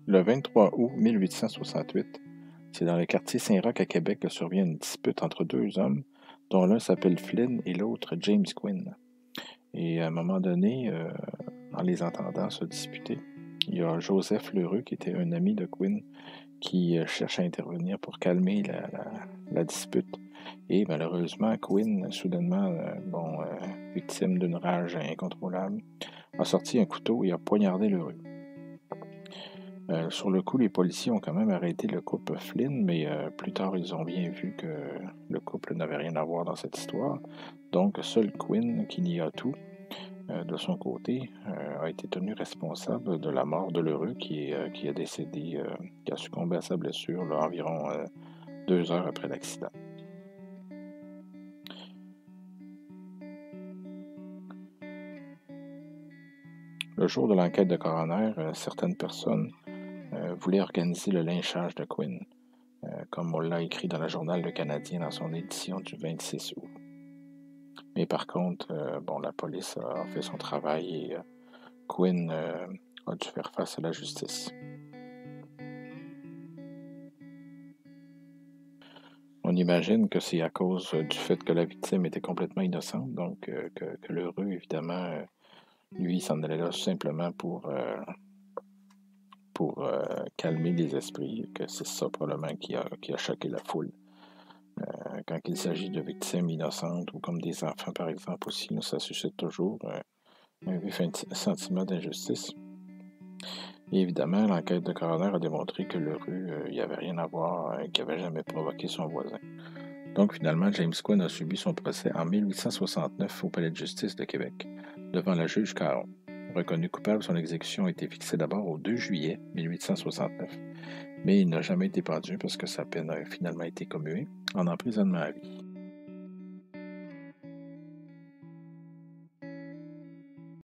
Le 23 août 1868, c'est dans le quartier Saint-Roch à Québec que survient une dispute entre deux hommes, dont l'un s'appelle Flynn et l'autre James Quinn. Et à un moment donné, en les entendant se disputer, il y a Joseph Lheureux, qui était un ami de Quinn, qui cherche à intervenir pour calmer la dispute. Et malheureusement, Quinn, soudainement, victime d'une rage incontrôlable, a sorti un couteau et a poignardé Lheureux. Sur le coup, les policiers ont quand même arrêté le couple Flynn, mais plus tard, ils ont bien vu que le couple n'avait rien à voir dans cette histoire. Donc, seul Quinn, qui nie tout, de son côté, a été tenu responsable de la mort de l'heureux qui a décédé, qui a succombé à sa blessure là, environ 2 heures après l'accident. Le jour de l'enquête de coroner, certaines personnes voulaient organiser le lynchage de Quinn, comme on l'a écrit dans le Journal Le Canadien dans son édition du 26 août. Mais par contre, la police a fait son travail et Quinn a dû faire face à la justice. On imagine que c'est à cause du fait que la victime était complètement innocente, donc que l'heureux, évidemment, lui, s'en allait là simplement pour calmer les esprits, que c'est ça probablement qui a choqué la foule. Quand il s'agit de victimes innocentes ou comme des enfants, par exemple, aussi, là, ça suscite toujours un vif sentiment d'injustice. Et évidemment, l'enquête de coroner a démontré que l'heureux, il n'y avait rien à voir, qu'il n'avait jamais provoqué son voisin. Donc finalement, James Quinn a subi son procès en 1869 au Palais de justice de Québec, devant la juge Caron. Reconnu coupable, son exécution a été fixée d'abord au 2 juillet 1869, mais il n'a jamais été pendu parce que sa peine a finalement été commuée en emprisonnement à vie.